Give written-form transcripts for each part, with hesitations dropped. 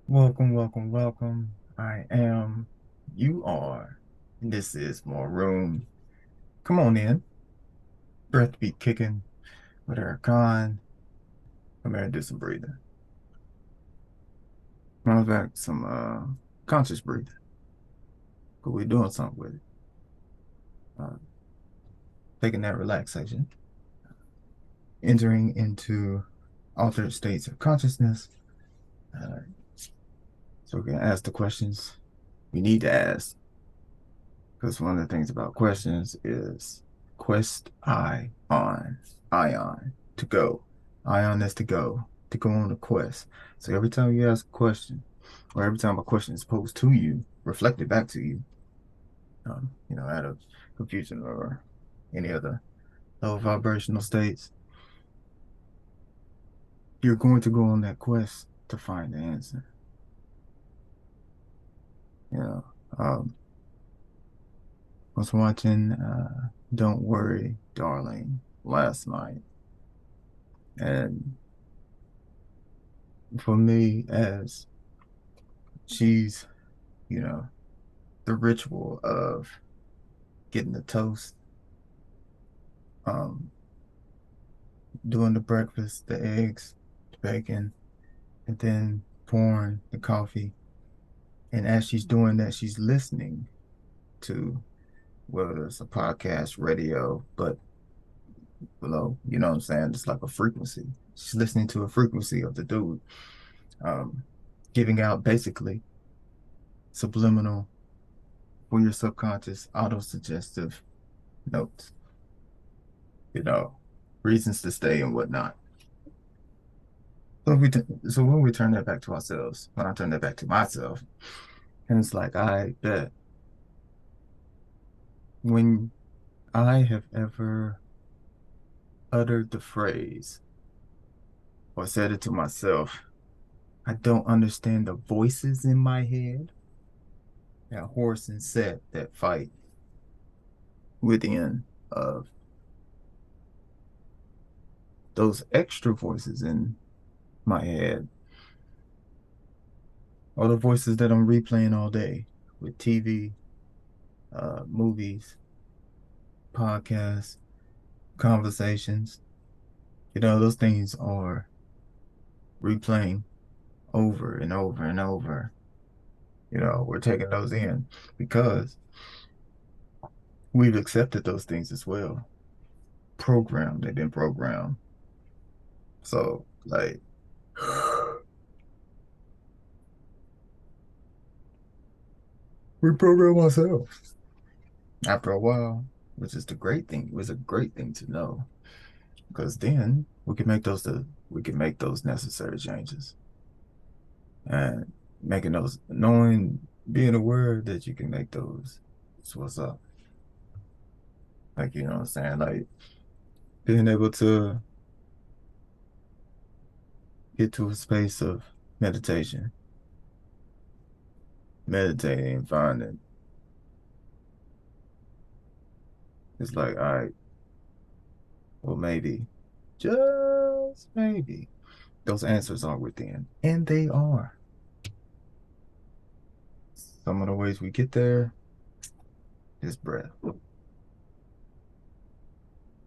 Welcome, welcome, welcome. You are, and this is MooRRooom. Come on in. Breath be kicking with our Caen. Come here and do some breathing. Matter of fact, some conscious breathing. But we're doing something with it. Uh, Taking that relaxation, entering into altered states of consciousness. Uh, so we're gonna ask the questions we need to ask. Because one of the things about questions is quest ion to go. Ion is to go on a quest. So every time you ask a question, or every time a question is posed to you, reflected back to you, out of confusion or any other low vibrational states, you're going to go on that quest to find the answer. You know, um, I was watching Don't Worry, Darling last night, and for me, as she's, you know, the ritual of getting the toast, um, doing the breakfast, the eggs, the bacon, and then pouring the coffee. And as she's doing that, she's listening to whether it's a podcast, radio, but below, you know what I'm saying? Just like a frequency. She's listening to a frequency of the dude, um, giving out basically subliminal for your subconscious, auto-suggestive notes, you know, reasons to stay and whatnot. So when we turn that back to ourselves, when I turn that back to myself, and it's like I bet when I have ever uttered the phrase or said it to myself, I don't understand the voices in my head, that horse and set that fight within of those extra voices in my head, or the voices that I'm replaying all day with TV, movies, podcasts, conversations. Those things are replaying over and over and over. We're taking those in because we've accepted those things as well. Programmed, they've been programmed. So, like, we program ourselves after a while, which is the great thing. It was a great thing to know because then we can make those necessary changes and making those knowing being aware that you can make those. It's what's up. Like, you know what I'm saying? Like being able to get to a space of meditation, meditating, finding. It's like, all right, well, maybe, just maybe, those answers are within. And they are. Some of the ways we get there is breath.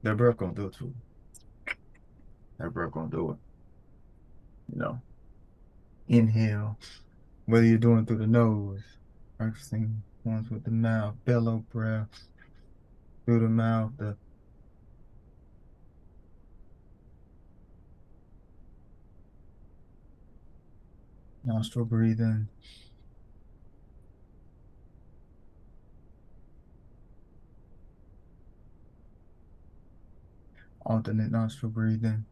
That breath gonna do it too. That breath gonna do it. You know, inhale, whether you're doing through the nose, practicing ones with the mouth, bellow breath through the mouth, the nostril breathing, alternate nostril breathing.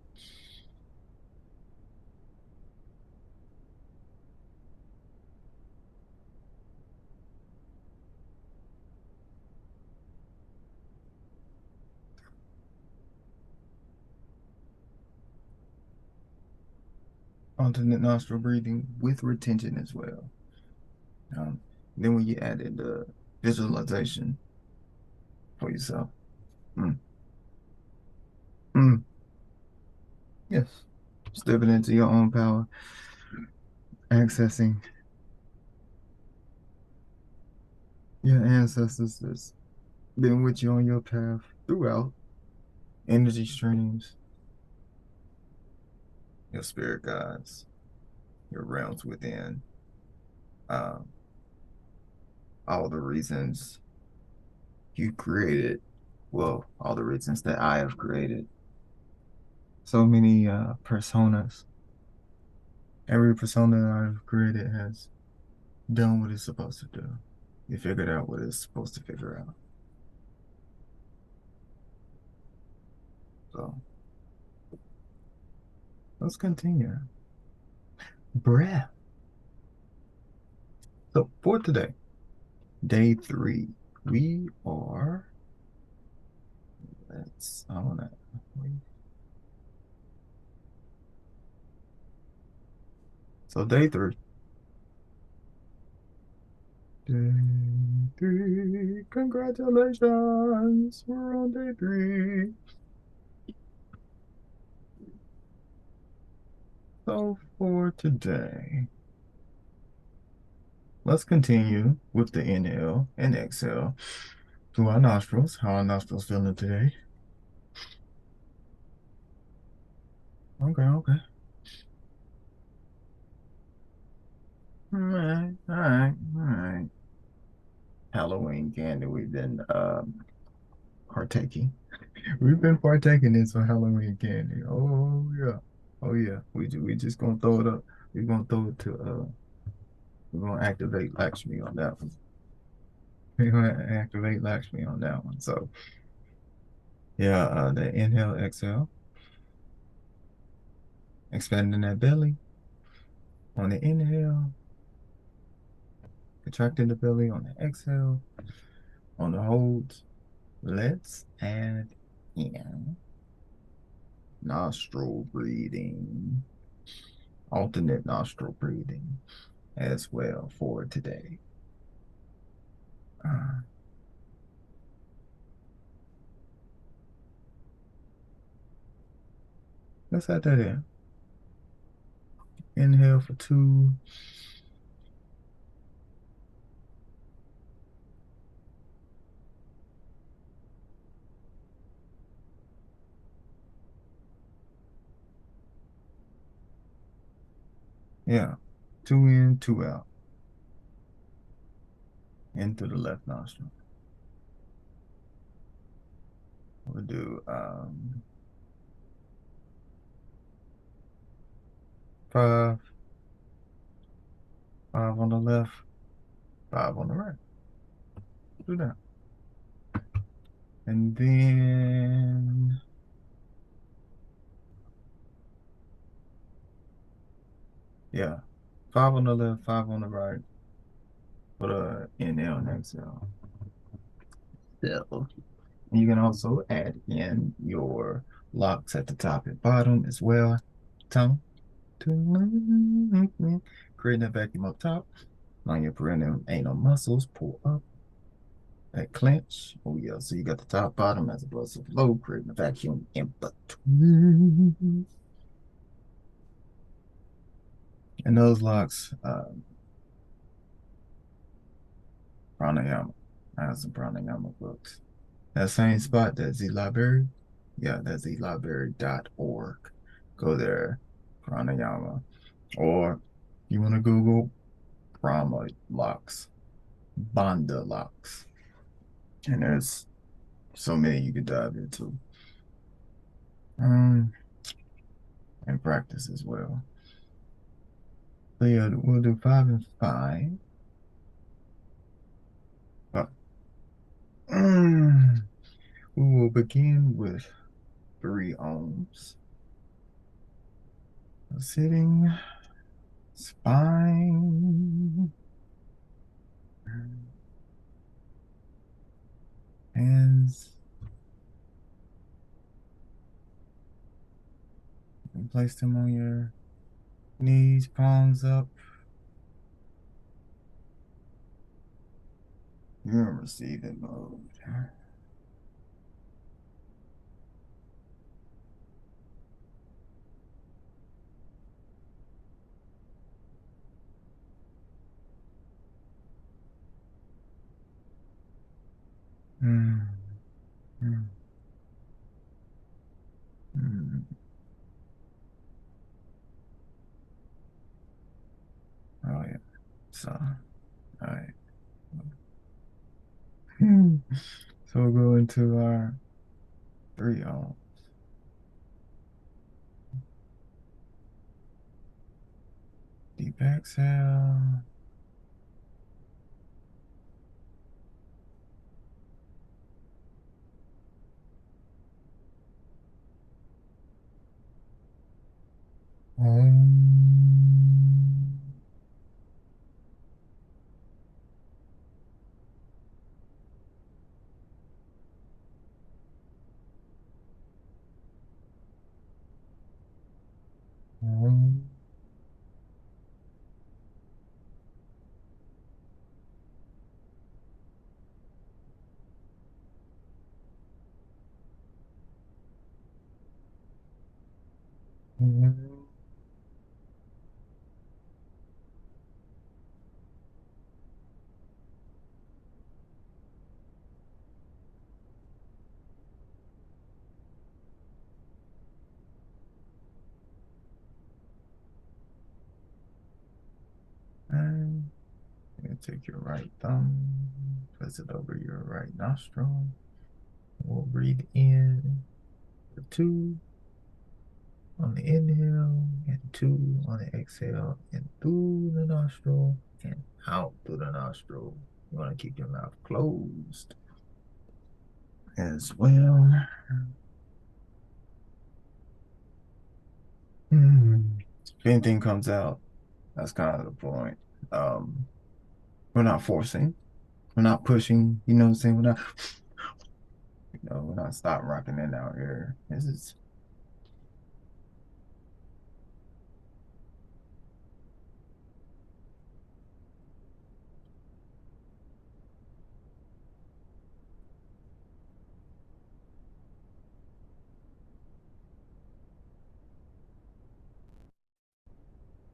Alternate nostril breathing with retention as well. Um, then when you add in the visualization for yourself, mm, mm, yes, stepping into your own power, accessing your ancestors that's been with you on your path throughout, energy streams, your spirit guides, your realms within, um, all the reasons you created, well, all the reasons that I have created. So many personas. Every persona that I've created has done what it's supposed to do. You figured out what it's supposed to figure out. So let's continue. Breath. So for today, day 3, we are, I want to, so day 3. Day 3, congratulations, we're on day 3. So for today, let's continue with the inhale and exhale through our nostrils. How are our nostrils feeling today? Okay, okay. All right, all right, all right. Halloween candy we've been partaking. We've been partaking in some Halloween candy. Oh yeah. Oh yeah. We just gonna throw it up. We're gonna throw it to we're gonna activate Lakshmi on that one. We're gonna activate Lakshmi on that one. So yeah, the inhale, exhale, expanding that belly on the inhale, contracting the belly on the exhale, on the holds. Let's add in nostril breathing, alternate nostril breathing as well for today. Uh, let's add that in. Inhale for 2. Yeah. 2 in, 2 out. Into the left nostril. We'll do 5, 5 on the left, 5 on the right. Do that. And then, yeah, 5 on the left, 5 on the right for the inhale and exhale. So, you can also add in your locks at the top and bottom as well. Tongue. Creating a vacuum up top. On your perineal anal muscles, pull up. That clench. Oh yeah. So you got the top, bottom as a blood flow, creating a vacuum in between. And those locks, pranayama. I have some pranayama books. That same spot, that's the library. Yeah, that's the library.org. Go there, pranayama. Or you want to Google Brahma locks, Banda locks. And there's so many you could dive into um, and practice as well. So yeah, we'll do 5 and 5. But, we will begin with 3 ohms. Sitting, spine, hands, and place them on your knees, palms up. You're in receiving mode. So, all right. So we'll go into our 3 arms. Deep exhale. Um, and you take your right thumb, place it over your right nostril. We'll breathe in for 2 on the inhale and 2 on the exhale, in through the nostril and out through the nostril. You want to keep your mouth closed as well. If anything comes out, that's kind of the point. Um, we're not forcing, we're not pushing, you know what I'm saying? We're not stop rocking in out here. This is,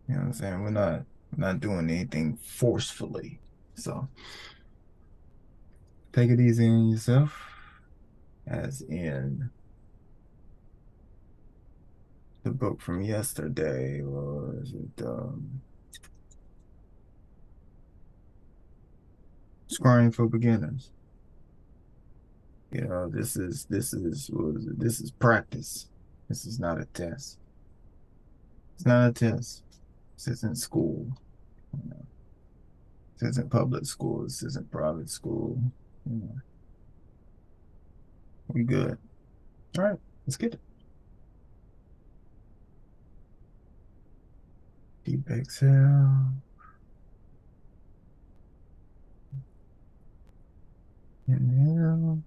you know what I'm saying? We're not doing anything forcefully. So take it easy on yourself, as in the book from yesterday was it Scoring for Beginners. This is practice. This is not a test. It's not a test. This isn't school. You know, this isn't public school. This isn't private school. You know, we good. All right, let's get it. Deep exhale. Inhale.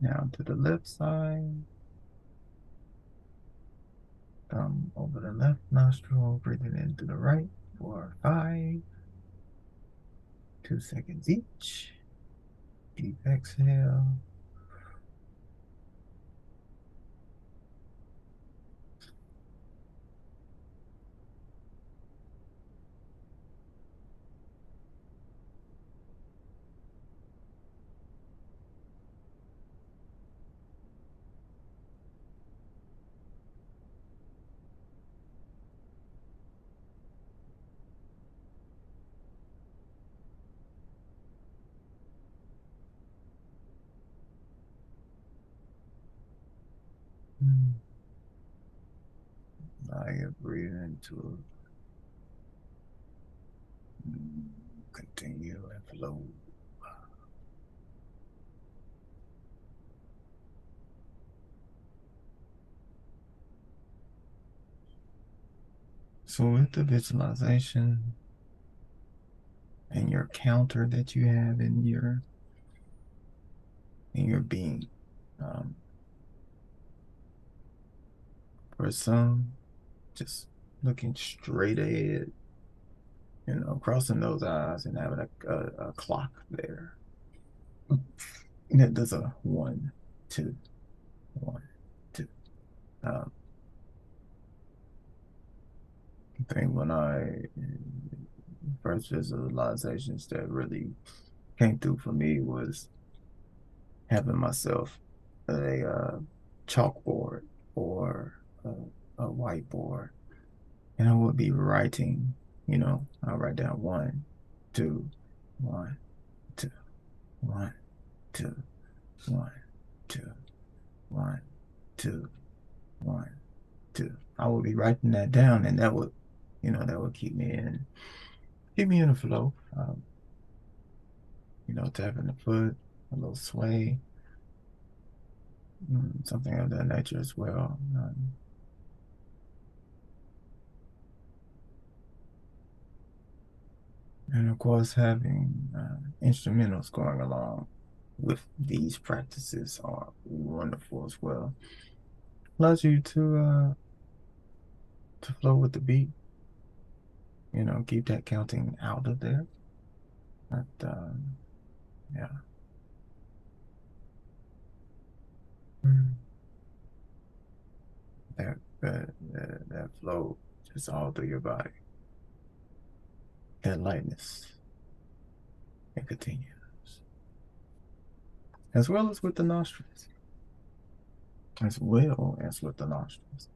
Now to the left side. Thumb over the left nostril, breathing in through the right for 5, 2 seconds each. Deep exhale. Now you breathe into continue and flow. So with the visualization and your counter that you have in your being, um, for some, just looking straight ahead, crossing those eyes and having a clock there. And it does a 1, 2, 1, 2. I think when I first visualizations that really came through for me was having myself a chalkboard or a whiteboard, and I would be writing. I'll write down one, two, one, two, one, two, one, two, one, two, one, two. I would be writing that down, and that would keep me in the flow. Tapping the foot, a little sway, something of that nature as well. And of course, having instrumentals going along with these practices are wonderful as well. Allows you to flow with the beat. Keep that counting out of there. But yeah. Mm. That flow just all through your body. That lightness, it continues, as well as with the nostrils, as well as with the nostrils.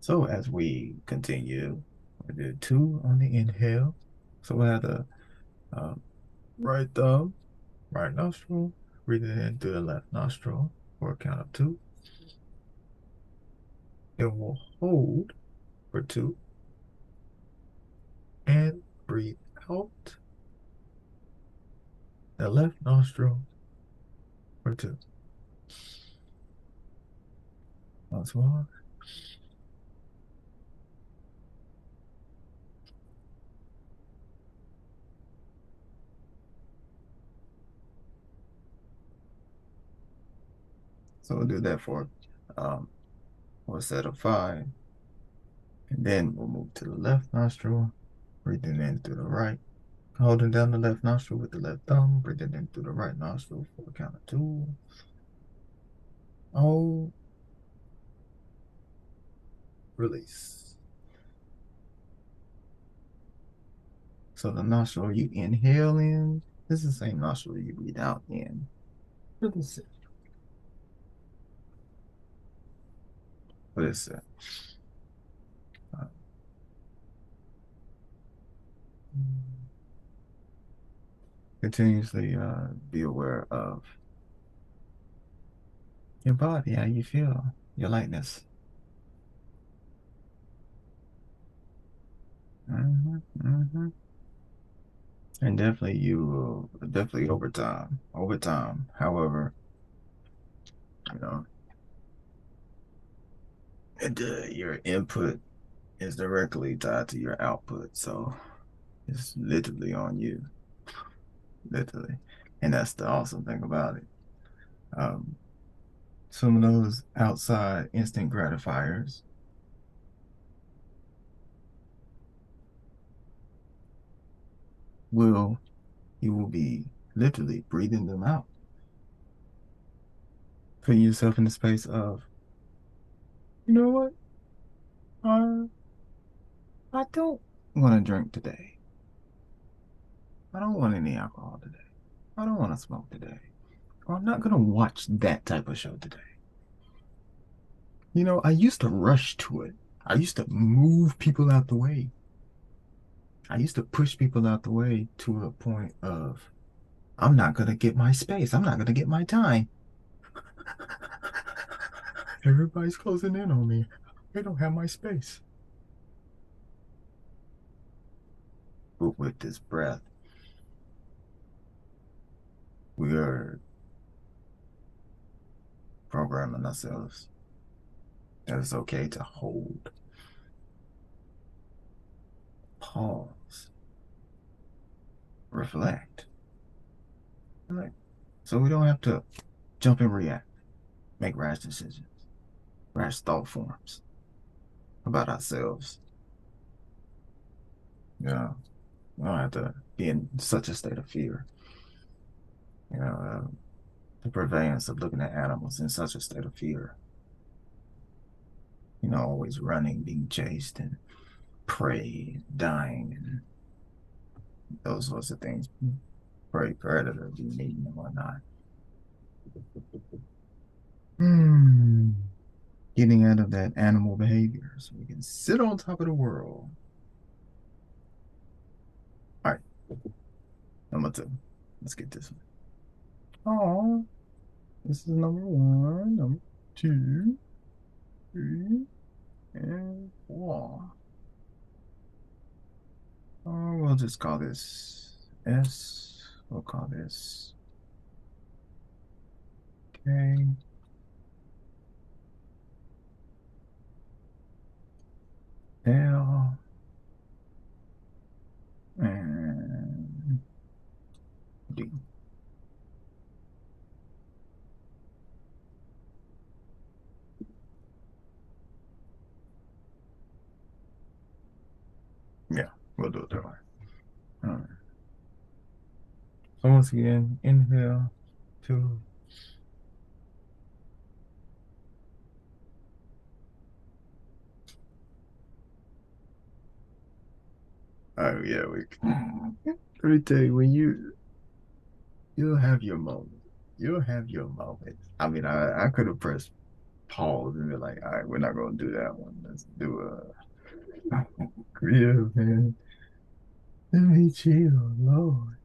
So as we continue, we do two on the inhale. So we have the um, right thumb, right nostril, breathing in through the left nostril for a count of two. Then we'll hold for two and breathe out the left nostril for two. Once more. So we'll do that um, for a set of five. And then we'll move to the left nostril, breathing in through the right, holding down the left nostril with the left thumb, breathing in through the right nostril for a count of two. Hold, release. So the nostril you inhale in, this is the same nostril you breathe out in. Release it. Release it. Uh, Continuously be aware of your body, how you feel, your lightness. And definitely you will definitely over time. However, you know, your input is directly tied to your output. So it's literally on you, literally. And that's the awesome thing about it. Um, some of those outside instant gratifiers will you will be literally breathing them out, putting yourself in the space of, you know what? I don't want to drink today. I don't want any alcohol today. I don't want to smoke today. Or I'm not going to watch that type of show today. I used to rush to it. I used to move people out the way. I used to push people out the way to a point of, I'm not going to get my space. I'm not going to get my time. Everybody's closing in on me. They don't have my space. But with this breath, we are programming ourselves that it's okay to hold, pause, reflect. Right. So we don't have to jump and react, make rash decisions, rash thought forms about ourselves. We don't have to be in such a state of fear. You know, the purveyance of looking at animals in such a state of fear. always running, being chased, and prey, dying, and those sorts of things. Prey, predator, being eaten and whatnot. Hmm. Getting out of that animal behavior so we can sit on top of the world. All right, number two. Let's get this one. Oh, this is number one, number two, three, and four. We'll just call this S. We'll call this K, L, and D. Yeah, we'll do it that way. All right. So once again, inhale, two. Oh yeah, let me tell you, you'll have your moment. You'll have your moment. I mean, I could have pressed pause and be like, all right, we're not gonna do that one. Let's do a creative, man. Let me chill, Lord.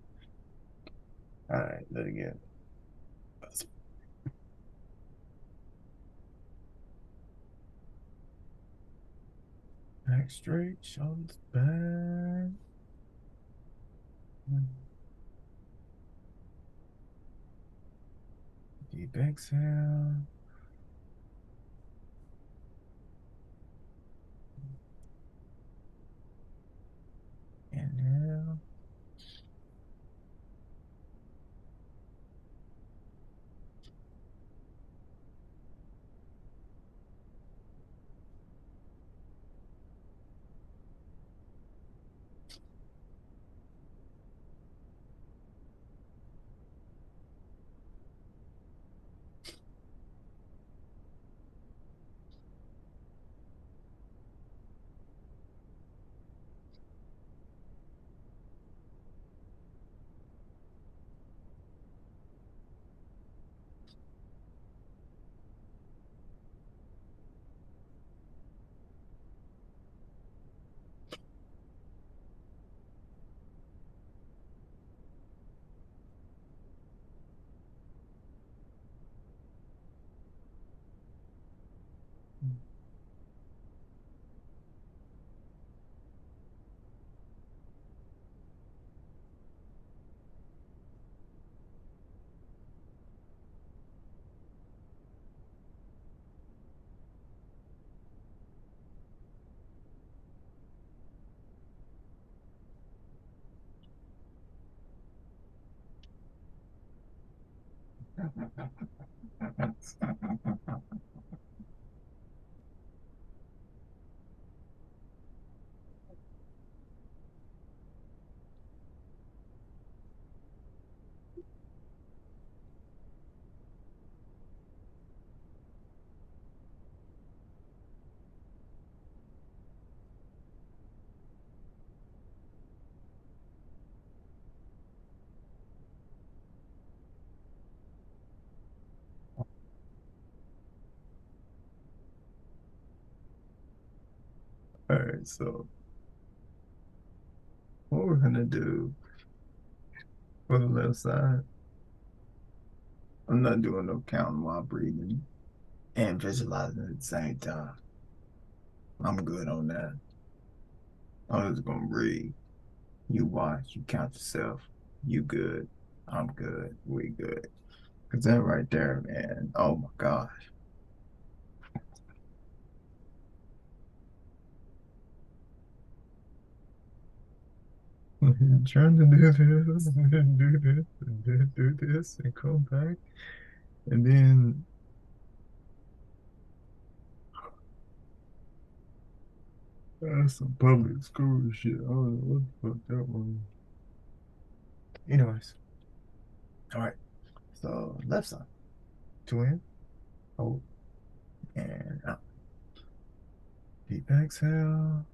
All right, let it get back straight, shoulders back. Deep exhale. Inhale. All right, so what we're gonna do for the left side, I'm not doing no counting while breathing and visualizing at the same time. I'm good on that. I'm just gonna breathe. You watch, you count yourself. You good. I'm good. We good. Cause that right there, man. Oh my gosh. I'm trying to do this and then do this and then do this and come back. And then that's some public school shit. I don't know what the fuck that was. Anyways, all right. So left side, two in, hold, and out. Deep exhale.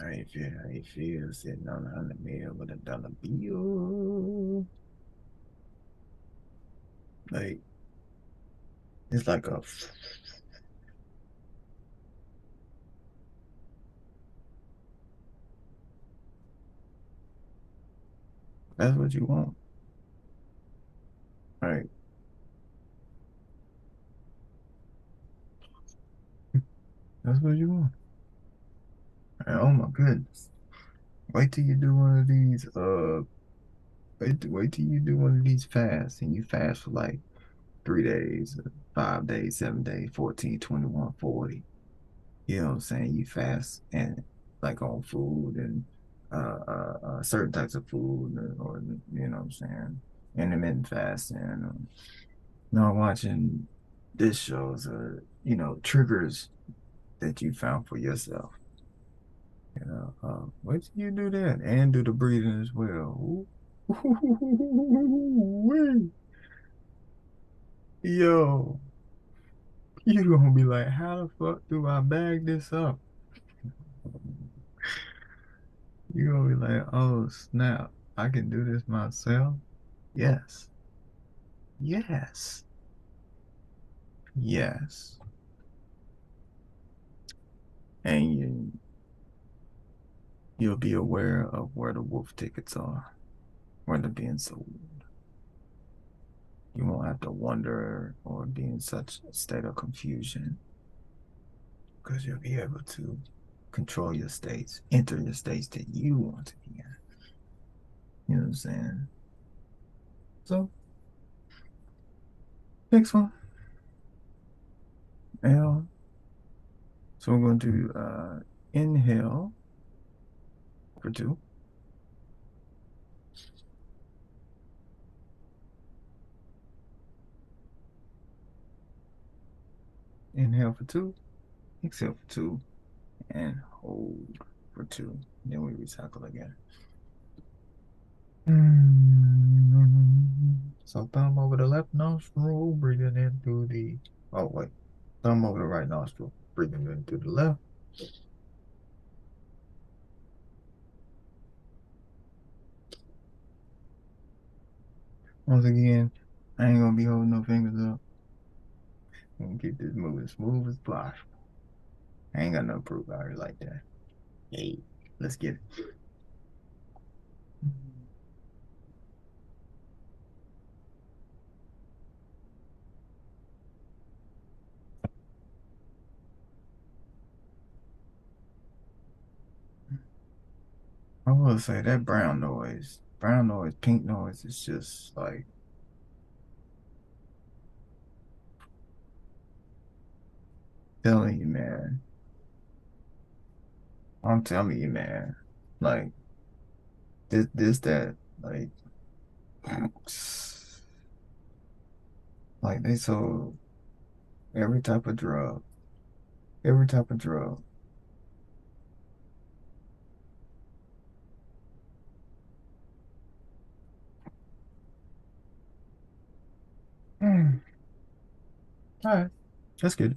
How you feel? How you feel sitting on 100 mil with a dollar bill? Like, it's like a, that's what you want. Right. That's what you want. And, oh my goodness. Wait till you do one of these, wait till you do one of these fasts and you fast for like 3 days, 5 days, 7 days, 14, 21, 40. You know what I'm saying? You fast and like on food and certain types of food or you know what I'm saying? Intermittent fasting. Watching this shows, triggers that you found for yourself. Wait till you do that and do the breathing as well. Yo, you gonna be like, how the fuck do I bag this up? You gonna be like, oh snap, I can do this myself. Yes, yes, yes. And you'll be aware of where the wolf tickets are, where they're being sold. You won't have to wonder or be in such a state of confusion because you'll be able to control your states, enter your states that you want to be in. You know what I'm saying? So, next one, L. So we're going to inhale for two, inhale for two, exhale for two, and hold for two. Then we recycle again. So thumb over the left nostril, breathing in through the, oh wait, thumb over the right nostril, breathing in through the left. Once again, I ain't gonna be holding no fingers up. I'm gonna keep this moving smooth as possible. I ain't got no proof out here like that. Hey, let's get it. I will say that brown noise, pink noise is just like telling you, man. I'm telling you, man. Like this, that, like they sold every type of drug, every type of drug. Mm. All right, that's good.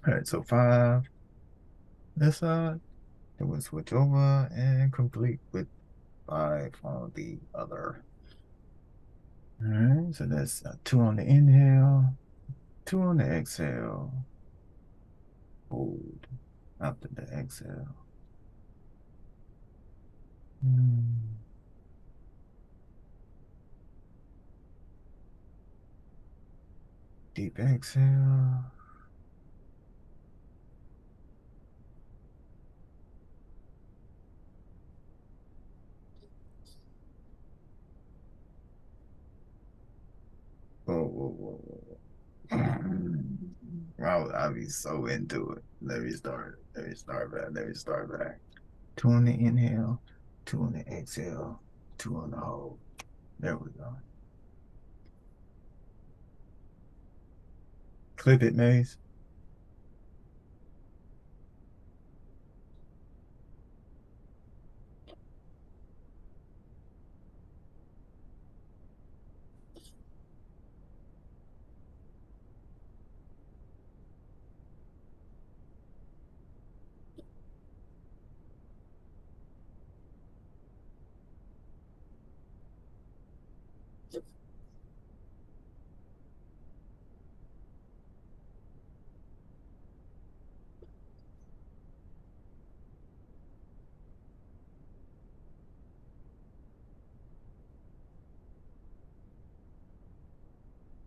All right, so five this side, then we'll switch over and complete with five on the other. All right, so that's two on the inhale, two on the exhale, hold after the exhale. Mm. Deep exhale. I'll be so into it. Let me start. Let me start back. Let me start back. Two on the inhale, two on the exhale, two on the hold. There we go. Clip it, Maze.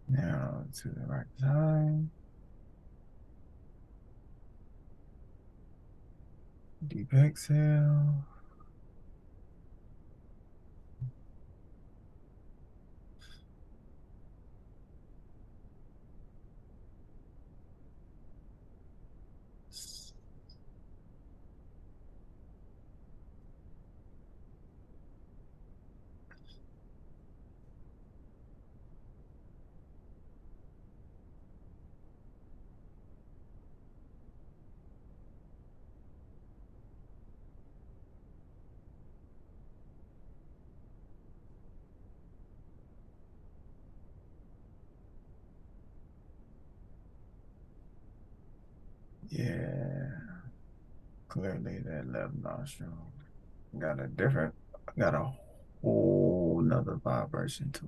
Now to the right side. Deep exhale. Yeah, clearly that left nostril got a different, got a whole nother vibration to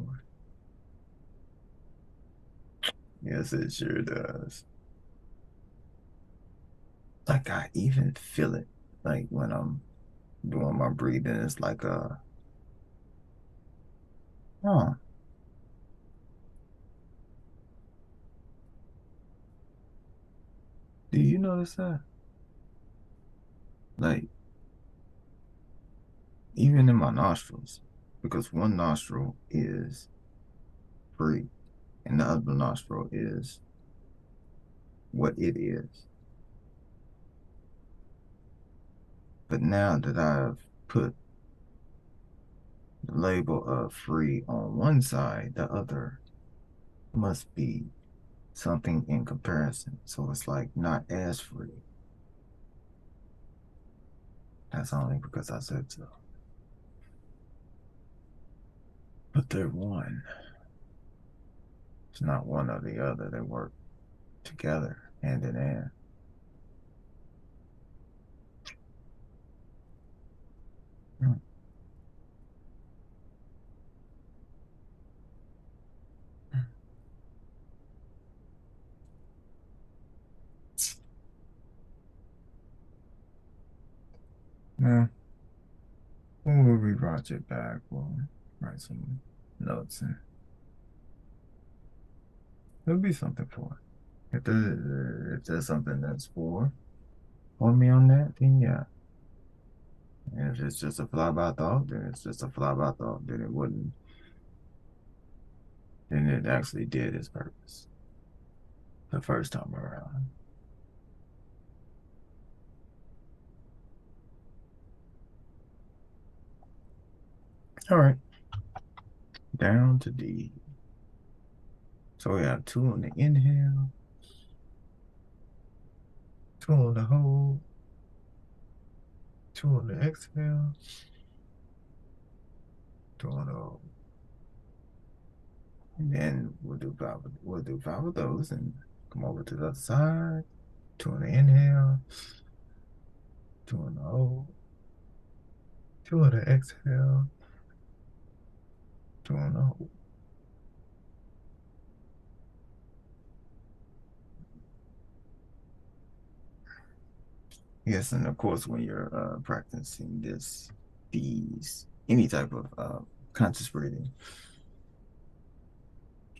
it. Yes, it sure does. Like I even feel it, like when I'm doing my breathing, it's like huh, do you notice that? Like even in my nostrils, because one nostril is free and the other nostril is what it is. But now that I've put the label of free on one side, the other must be something in comparison. So it's like not as free. That's only because I said so. But they're one. It's not one or the other. They work together, hand in hand. Hmm. Yeah, when we rewatch it back, we'll write some notes and there'll be something for it. If there's something that's for me on that, then yeah. And if it's just a fly by thought, then it's just a fly by thought. Then it wouldn't. Then it actually did its purpose the first time around. All right, down to D. So we have two on the inhale, two on the hold, two on the exhale, two on the hold. And then we'll do five of those and come over to the other side. Two on the inhale, two on the hold, two on the exhale, two on the hold. Yes, and of course, when you're practicing any type of conscious breathing,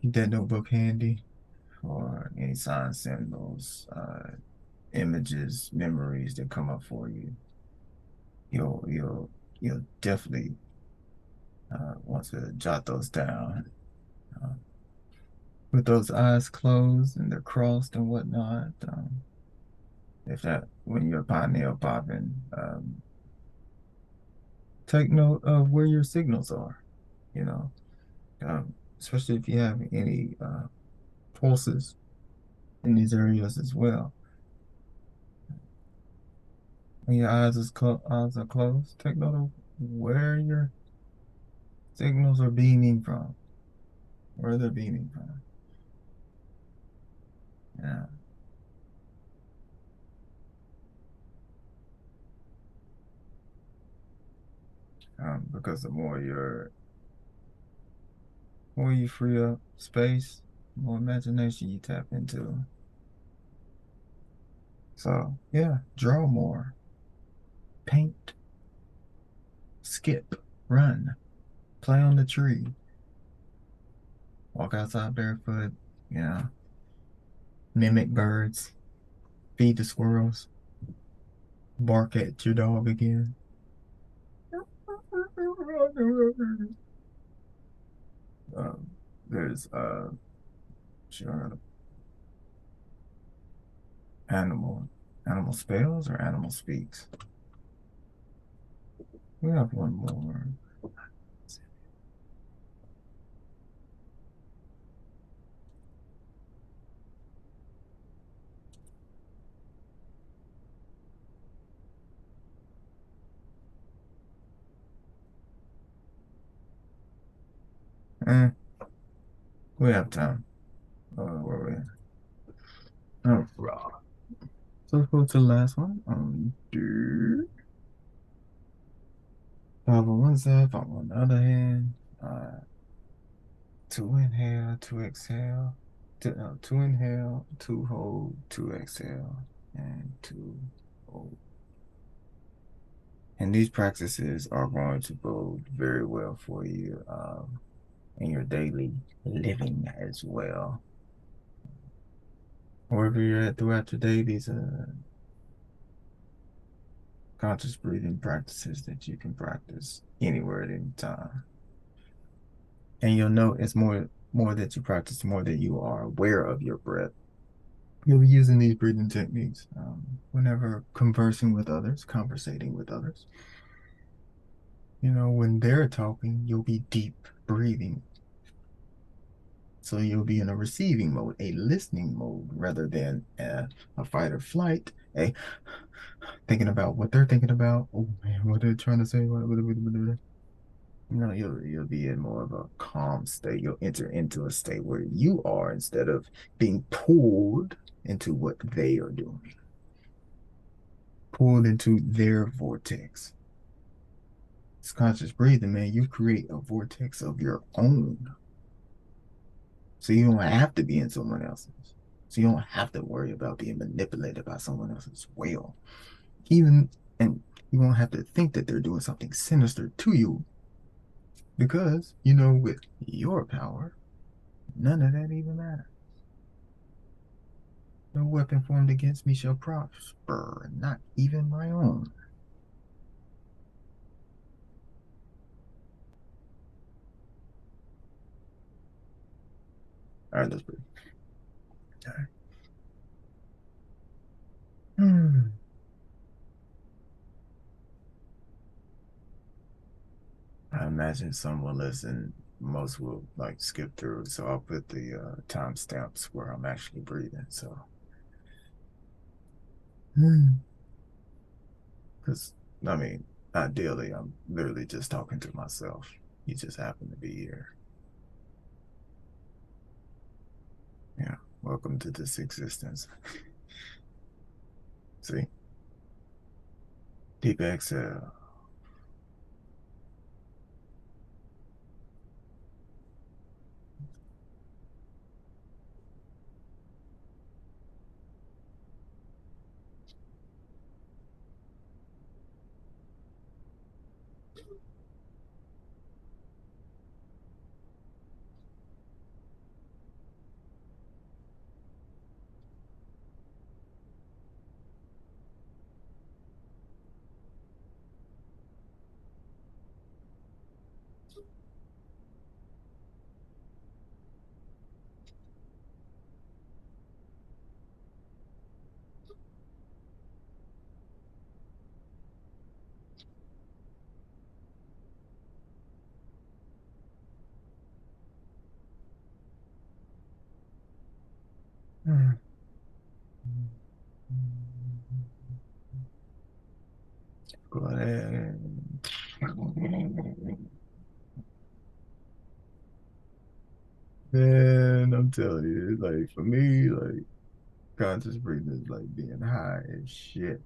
keep that notebook handy for any signs, symbols, images, memories that come up for you. You'll definitely want to jot those down. Uh, with those eyes closed and they're crossed and whatnot. If that when you're pineal popping, take note of where your signals are. You know, especially if you have any pulses in these areas as well. When your eyes are closed, take note of where your signals are beaming from, where they're beaming from. Yeah, because the more you free up space, more imagination you tap into. So yeah, draw more, paint, skip, run, play on the tree, walk outside barefoot, you know, mimic birds, feed the squirrels, bark at your dog again. Um, there's sure animal animal spells or animal speaks. We have one more. Eh, we have time. Where we? Oh, raw. So let's go to the last one. Five on one side, five on the other hand. Two inhale, two exhale. Two inhale, two hold, two exhale, and two hold. And these practices are going to bode very well for you in your daily living as well. Wherever you're at throughout your day, these are conscious breathing practices that you can practice anywhere at any time. And you'll know it's more that you practice, more that you are aware of your breath. You'll be using these breathing techniques whenever conversing with others, conversating with others. You know, when they're talking, you'll be deep breathing. So you'll be in a receiving mode, a listening mode, rather than a fight or flight, a thinking about what they're thinking about. Oh man, what they're trying to say. No, you'll be in more of a calm state. You'll enter into a state where you are instead of being pulled into what they are doing, pulled into their vortex. It's conscious breathing, man. You create a vortex of your own. So you don't have to be in someone else's. So you don't have to worry about being manipulated by someone else's will. Even and you won't have to think that they're doing something sinister to you because you know with your power, none of that even matters. No weapon formed against me shall prosper, not even my own. All right, let's breathe. All right. I imagine some will listen, most will like skip through. So I'll put the timestamps where I'm actually breathing. So, because I mean, ideally, I'm literally just talking to myself. You just happen to be here. Yeah. Welcome to this existence. See, deep exhale. Go ahead. Man, I'm telling you, like for me, like conscious breathing is like being high as shit.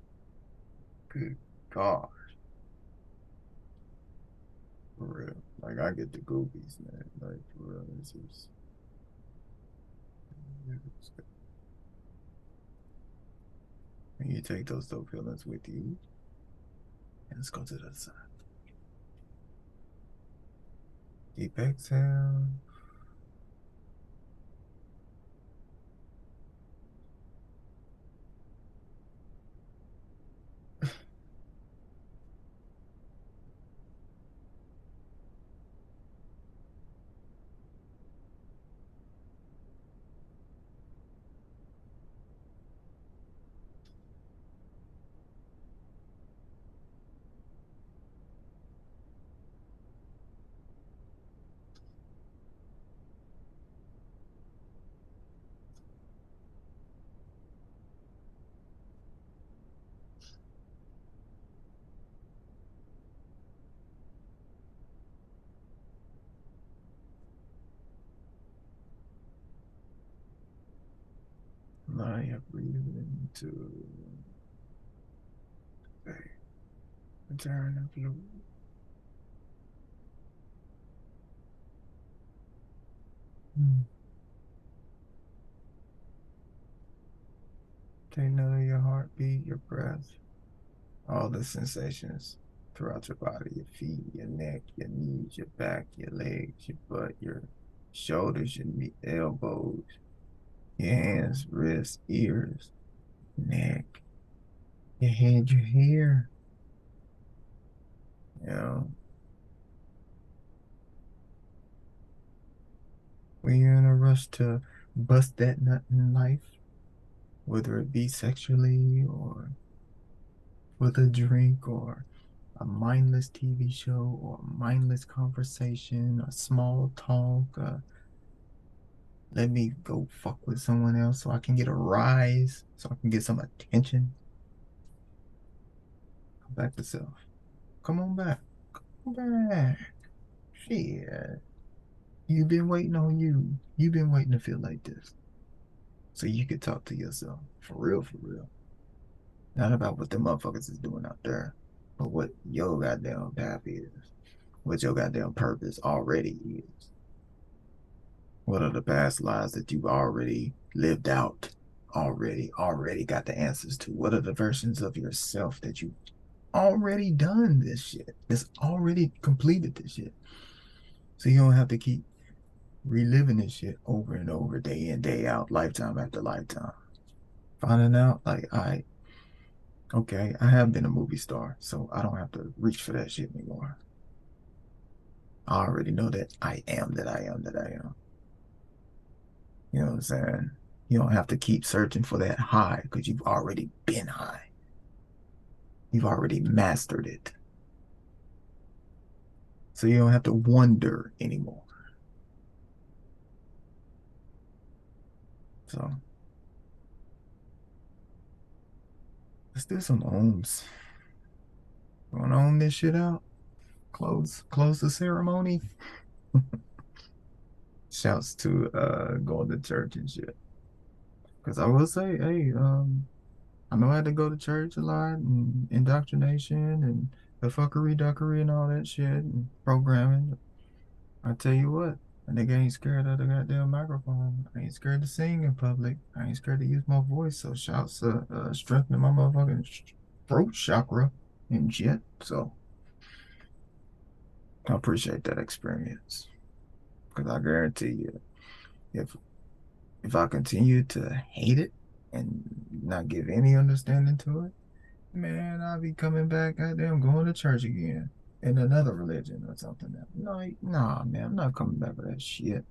Good God, for real. Like I get the goopies, man. Like for real, and you take those dope feelings with you. And let's go to the side. Deep exhale. Now you breathe into the return of fluid. Take note of your heartbeat, your breath, all the sensations throughout your body, your feet, your neck, your knees, your back, your legs, your butt, your shoulders, your elbows, your hands, wrists, ears, neck, your head, your hair. You know, when you're in a rush to bust that nut in life, whether it be sexually or with a drink or a mindless TV show or a mindless conversation, a small talk, let me go fuck with someone else so I can get a rise, so I can get some attention. Come back to self. Come on back. Come back. Shit. You've been waiting on you. You've been waiting to feel like this. So you could talk to yourself. For real, for real. Not about what the motherfuckers is doing out there, but what your goddamn path is. What your goddamn purpose already is. What are the past lives that you've already lived out? Already got the answers to. What are the versions of yourself that you already done this shit? That's already completed this shit. So you don't have to keep reliving this shit over and over, day in, day out, lifetime after lifetime. Finding out, like, okay, I have been a movie star, so I don't have to reach for that shit anymore. I already know that I am that I am that I am. You know what I'm saying? You don't have to keep searching for that high because you've already been high. You've already mastered it. So you don't have to wonder anymore. So let's do some ohms. Want to own this shit out? Close the ceremony. Shouts to going to church and shit. Because I will say, hey, I know I had to go to church a lot and indoctrination and the fuckery duckery and all that shit and programming. I tell you what, a nigga ain't scared of the goddamn microphone. I ain't scared to sing in public. I ain't scared to use my voice. So shouts to strengthening my motherfucking throat chakra and shit. So I appreciate that experience because I guarantee you, if if I continue to hate it and not give any understanding to it, man, I'll be coming back, goddamn, going to church again in another religion or something. No, nah, man, I'm not coming back for that shit.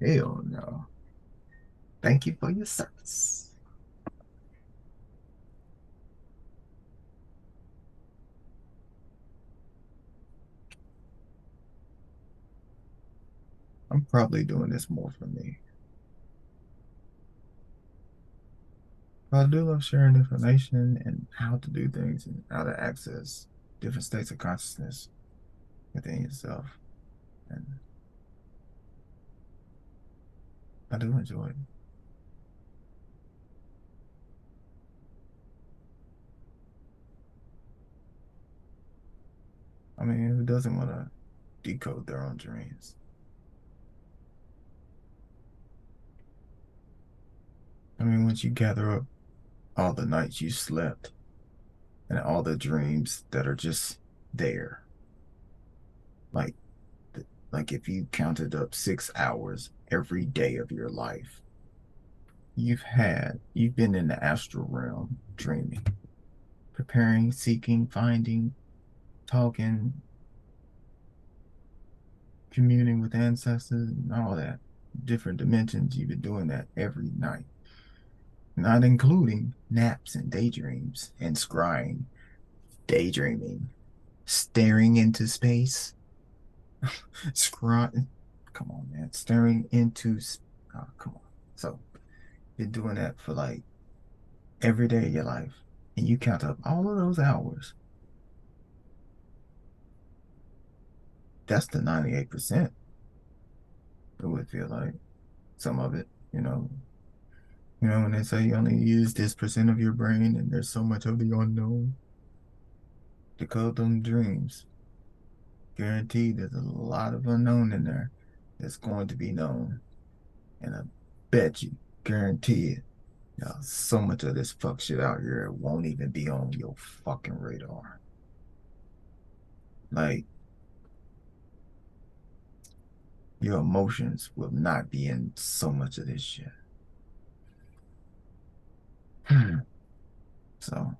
Hell no. Thank you for your service. I'm probably doing this more for me. But I do love sharing information and how to do things and how to access different states of consciousness within yourself. And I do enjoy it. I mean, who doesn't want to decode their own dreams? I mean, once you gather up all the nights you slept and all the dreams that are just there, like like if you counted up 6 hours every day of your life, you've been in the astral realm dreaming, preparing, seeking, finding, talking, communing with ancestors and all that. Different dimensions, you've been doing that every night, not including naps and daydreams and scrying, daydreaming, staring into space, scrying. Come on, man, staring into. Oh, come on. So, been doing that for like every day of your life, and you count up all of those hours. That's the 98%. It would feel like some of it, when they say you only use this percent of your brain and there's so much of the unknown to code them dreams. Guaranteed there's a lot of unknown in there that's going to be known. And I bet you, guarantee it, so much of this fuck shit out here won't even be on your fucking radar. Like, your emotions will not be in so much of this shit. So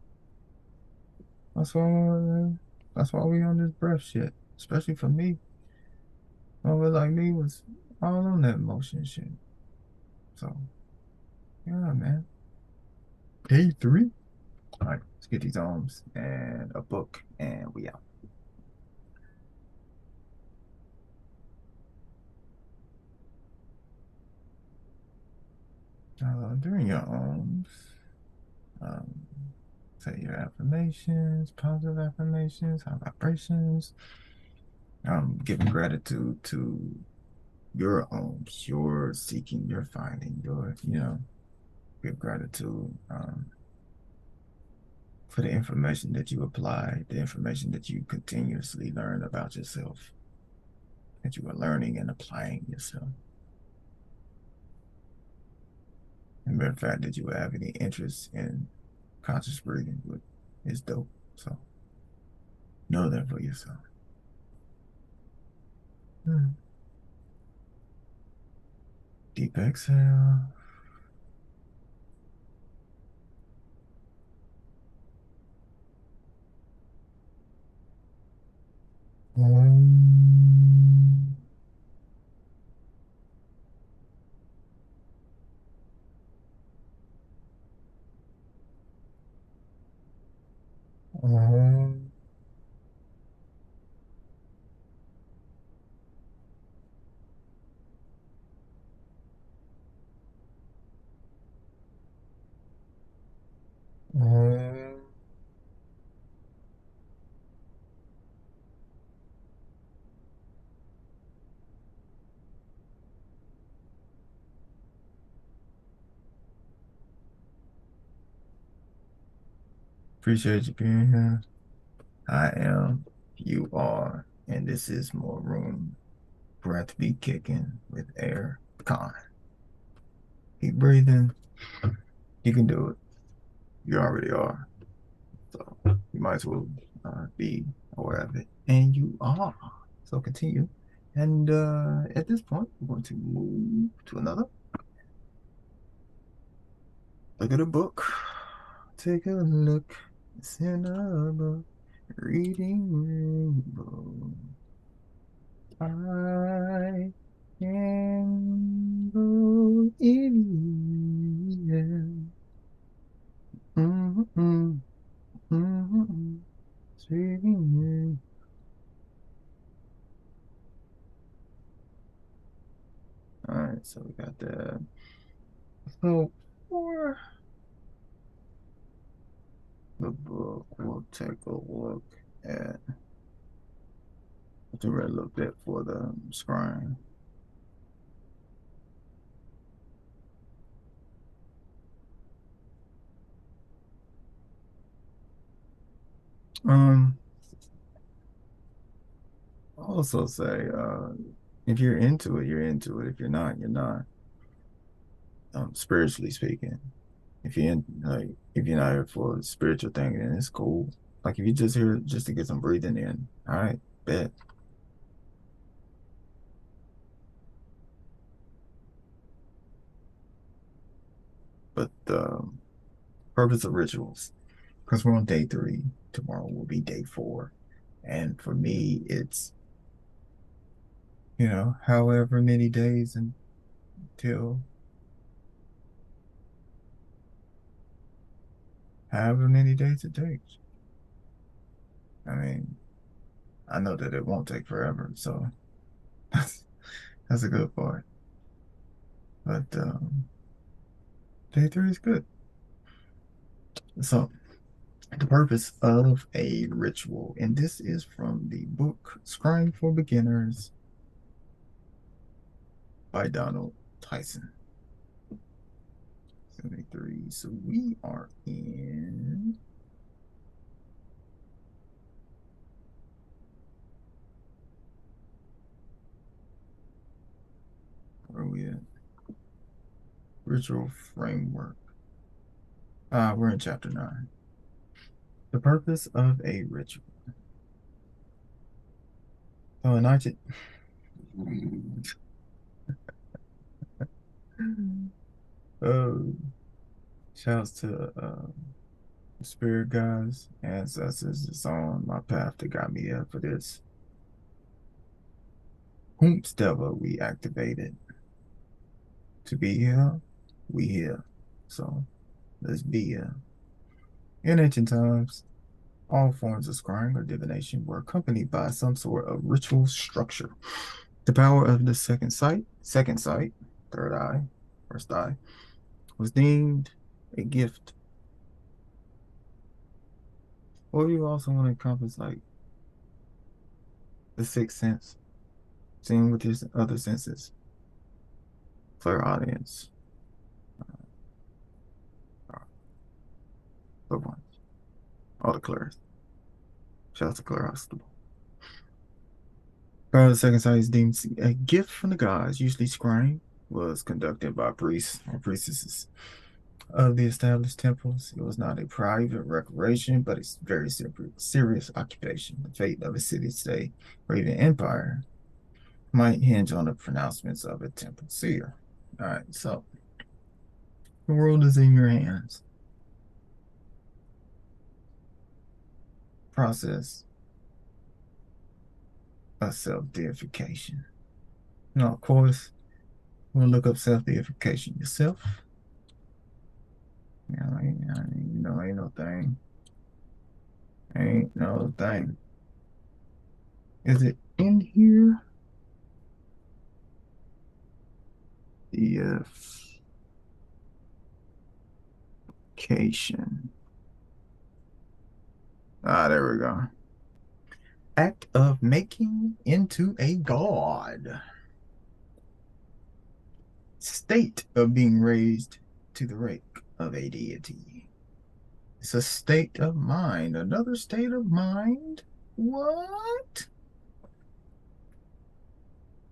that's why that's why we on this breath shit. Especially for me. Over like me was all on that emotion shit. So yeah, man. Day three. All right, let's get these arms and a book, and we out. During your arms, um, say your affirmations, positive affirmations, high vibrations. Giving gratitude to your arms, your seeking, your finding, give gratitude for the information that you apply, the information that you continuously learn about yourself, that you are learning and applying yourself. And the fact that you have any interest in conscious breathing is dope. So know that for yourself. Hmm. Deep exhale. Um, um, um, Appreciate you being here. I am, you are, and this is MooRROOM. Breath be kicking with air. Caen. Keep breathing. You can do it. You already are. So you might as well be aware of it. And you are. So continue. And at this point, we're going to move to another. Look at a book. Take a look. It's in a book. Reading rainbow. I can go anywhere. Mm-hmm, mm-hmm, singing. So for the book, we'll take a look at the red little bit for the scrying. Um, I'll also say, if you're into it, you're into it. If you're not, you're not. Spiritually speaking, if you're in, like, if you're not here for a spiritual thing, then it's cool. Like if you just here just to get some breathing in, all right, bet. But the purpose of rituals, because we're on day 3, tomorrow will be day 4, and for me, it's however many days until however many days it takes. I mean, I know that it won't take forever, so that's that's a good part. But day 3 is good. So the purpose of a ritual, and this is from the book Scrying for Beginners by Donald Tyson. 73. So we are in where are we at? Ritual framework. We're in chapter 9. The purpose of a ritual. Oh, and I just oh, shouts to spirit guides, ancestors. It's on my path that got me up for this. Whomstever we activated to be here, we here. So let's be here. In ancient times, all forms of scrying or divination were accompanied by some sort of ritual structure. The power of the second sight, third eye, first eye, was deemed a gift. Or you also want to encompass like the sixth sense, seeing with your other senses, clairaudience, loved ones, all the clairs. Shout out to Claire Hospital. Power of the second sight is deemed a gift from the gods. Usually, scrying was conducted by priests or priestesses of the established temples. It was not a private recreation, but it's very serious occupation. The fate of a city-state or even empire might hinge on the pronouncements of a temple seer. All right, so the world is in your hands. Process of self-deification. Now, of course, we'll look up self-deification yourself. Ain't no thing. Ain't no thing. Is it in here? Deification. There we go. Act of making into a god. State of being raised to the rank of a deity. It's a state of mind. Another state of mind? What?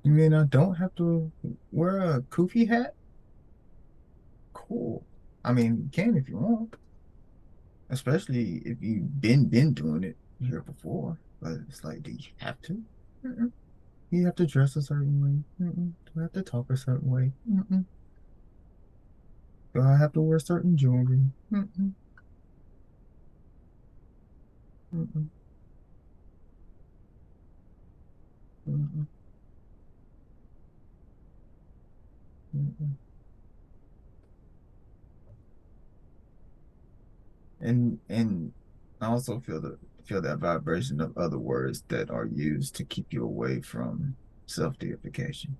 You mean I don't have to wear a koofy hat? Cool. I mean, you can if you want, especially if you've been doing it here before. But it's like, do you have to? Mm-mm. You have to dress a certain way. Mm-mm. Do I have to talk a certain way? Mm-mm. Do I have to wear certain jewelry? Mm-mm. Mm-mm. Mm-mm. Mm-mm. And I also feel that vibration of other words that are used to keep you away from self-deification.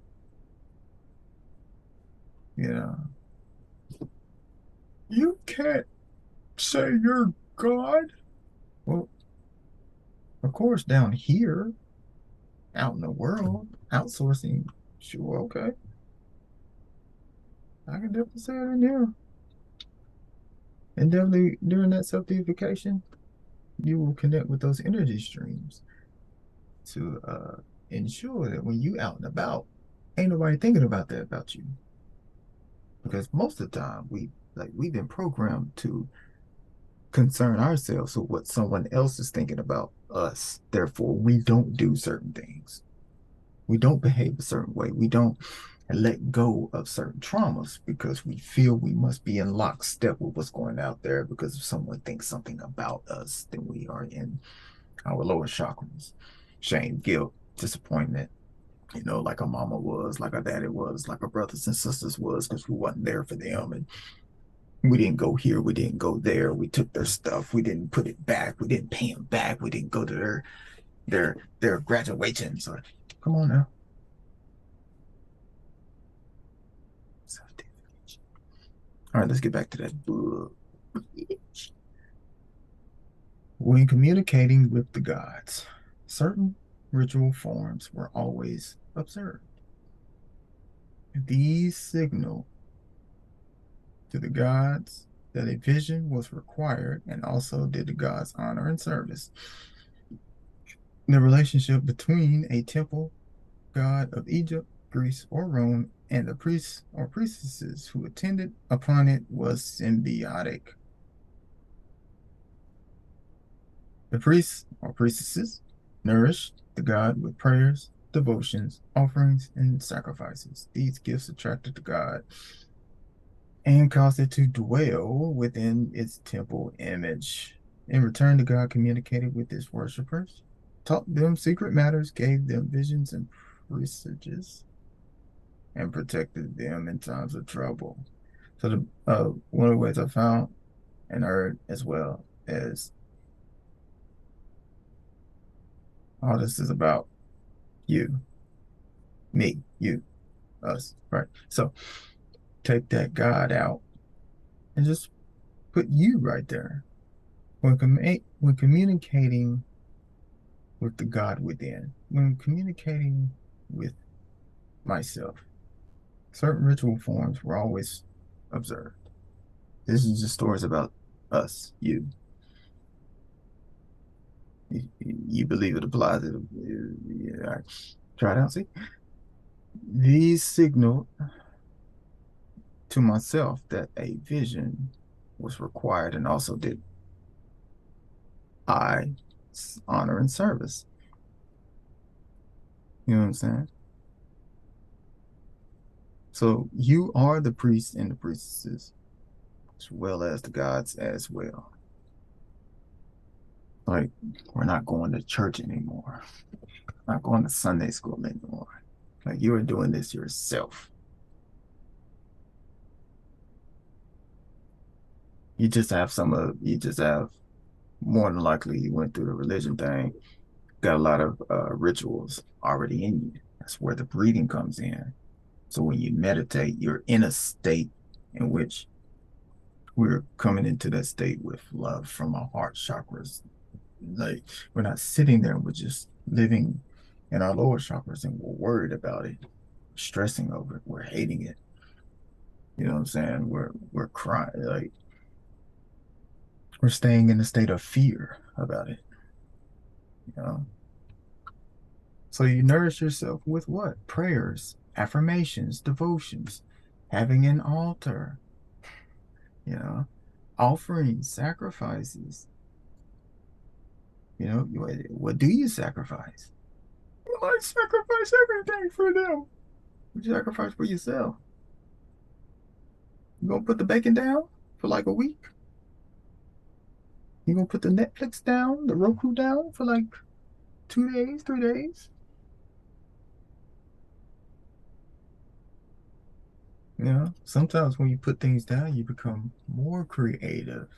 You know, You can't say you're God. Well, of course, down here, out in the world, outsourcing, sure, okay. I can definitely say it in here. And definitely during that self-deification, you will connect with those energy streams to ensure that when you out and about, ain't nobody thinking about that about you. Because most of the time we've been programmed to concern ourselves with what someone else is thinking about us. Therefore, we don't do certain things. We don't behave a certain way. We don't let go of certain traumas because we feel we must be in lockstep with what's going out there because if someone thinks something about us, then we are in our lower chakras. Shame, guilt, disappointment, like our mama was, like our daddy was, like our brothers and sisters was, because we wasn't there for them. And we didn't go here, we didn't go there. We took their stuff, we didn't put it back, we didn't pay them back, we didn't go to their graduations. Or come on now. All right, let's get back to that book. When communicating with the gods, certain ritual forms were always observed. These signal to the gods that a vision was required and also did the gods honor and service. The relationship between a temple god of Egypt, Greece, or Rome and the priests or priestesses who attended upon it was symbiotic. The priests or priestesses nourished the god with prayers, devotions, offerings, and sacrifices. These gifts attracted the god and caused it to dwell within its temple image. In return, the god communicated with his worshippers, taught them secret matters, gave them visions and presages, and protected them in times of trouble. So, one of the ways I found and heard as well is all this is about you, me, you, us, right? So, take that God out and just put you right there. When communicating with the God within, when communicating with myself, certain ritual forms were always observed. This is just stories about us, you. You believe it applies. Yeah, try it out. See, these signal to myself that a vision was required, and also did I honor and service. You know what I'm saying? So you are the priests and the priestesses, as well as the gods as well. Like, we're not going to church anymore, not going to Sunday school anymore. Like, you are doing this yourself. You just have more than likely you went through the religion thing, got a lot of rituals already in you. That's where the breathing comes in. So when you meditate, you're in a state in which we're coming into that state with love from our heart chakras. Like, we're not sitting there, we're just living in our lower chakras and we're worried about it, stressing over it, we're hating it. You know what I'm saying? We're crying, like we're staying in a state of fear about it, you know. So you nourish yourself with what? Prayers, affirmations, devotions, having an altar, you know, offerings, sacrifices. You know, what do you sacrifice? You might sacrifice everything for them. You sacrifice for yourself. You gonna put the bacon down for like a week? You gonna put the Netflix down, the Roku down for like 2 days, 3 days? You know, sometimes when you put things down, you become more creative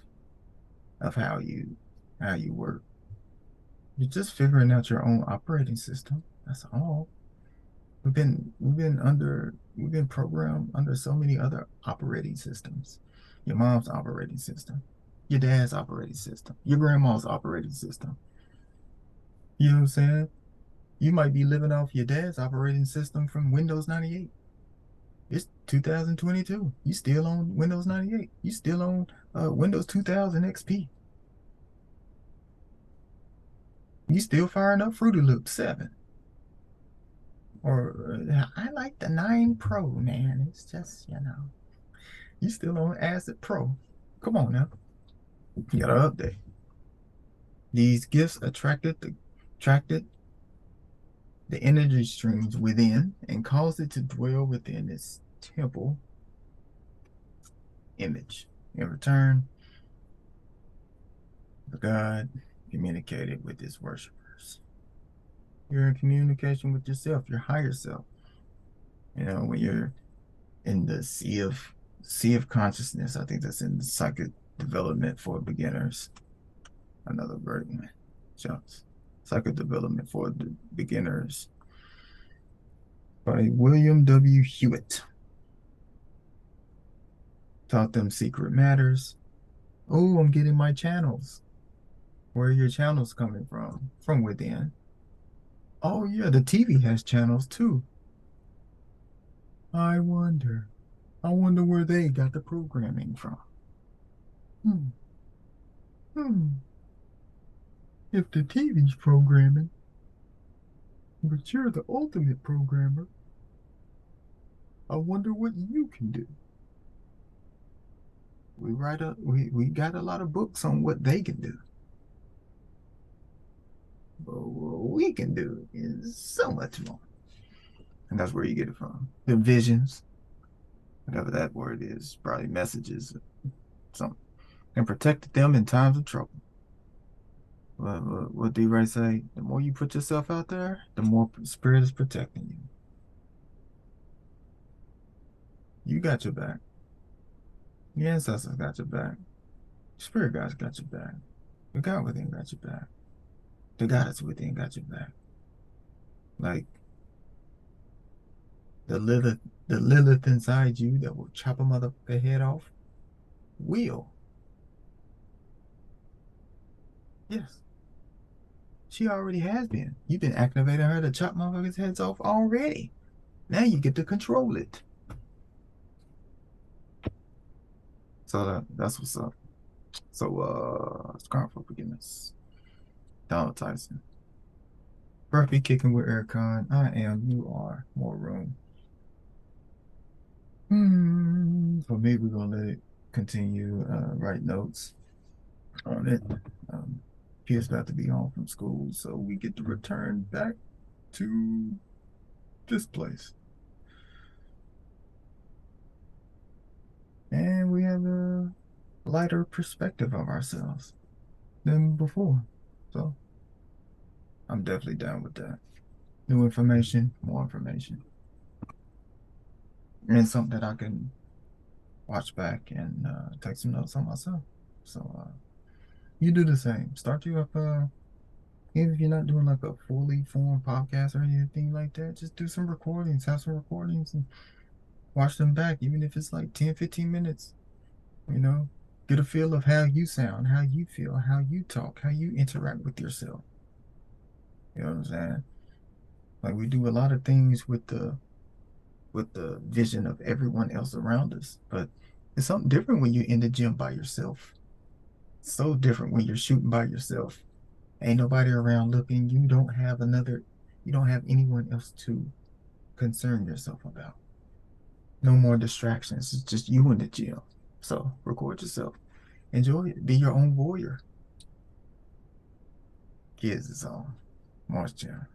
of how you work. You're just figuring out your own operating system. That's all. We've been programmed under so many other operating systems. your mom's operating system, your dad's operating system, your grandma's operating system. You know what I'm saying? You might be living off your dad's operating system from Windows 98. It's 2022. You still on Windows 98. You still on Windows 2000 XP. You still firing up Fruity Loops 7. Or I like the 9 Pro, man. It's just, you still on Acid Pro. Come on now. You gotta update. These gifts attracted the energy streams within and caused it to dwell within its temple image. In return, the God communicated with his worshipers. You're in communication with yourself, your higher self. When you're in the sea of consciousness, I think that's in the psychic development for beginners. Another version. Shucks. Psychic development for the beginners by William W. Hewitt. Taught them secret matters. Oh, I'm getting my channels. Where are your channels coming from? From within. Oh, yeah, the TV has channels too. I wonder. I wonder where they got the programming from. Hmm. Hmm. If the TV's programming, but you're the ultimate programmer, I wonder what you can do. We got a lot of books on what they can do. But what we can do is so much more. And that's where you get it from. The visions, whatever that word is, probably messages, something. And protected them in times of trouble. What do you right say? The more you put yourself out there, the more spirit is protecting you. You got your back. Your ancestors got your back. Spirit guys got your back. The God within got your back. The goddess within got your back. Like the Lilith inside you that will chop a motherfucker head off will. Yes. She already has been. You've been activating her to chop motherfuckers' heads off already. Now you get to control it. So that's what's up. So it's time for forgiveness. Donald Tyson. Burpee kicking with Caen. I am, you are, MooRRooM. For me, we're gonna let it continue, write notes on it. Kids got to be home from school, so we get to return back to this place. And we have a lighter perspective of ourselves than before. So I'm definitely down with that. New information, more information. And something that I can watch back and take some notes on myself. So you do the same. Start you up, even if you're not doing like a fully formed podcast or anything like that, just do some recordings, have some recordings and watch them back, even if it's like 10, 15 minutes, you know, get a feel of how you sound, how you feel, how you talk, how you interact with yourself. You know what I'm saying? Like we do a lot of things with the vision of everyone else around us, but it's something different when you're in the gym by yourself. So different when you're shooting by yourself. Ain't nobody around looking. You don't have anyone else to concern yourself about. No more distractions. It's just you in the gym. So record yourself. Enjoy it. Be your own warrior. Kids is on March 10th.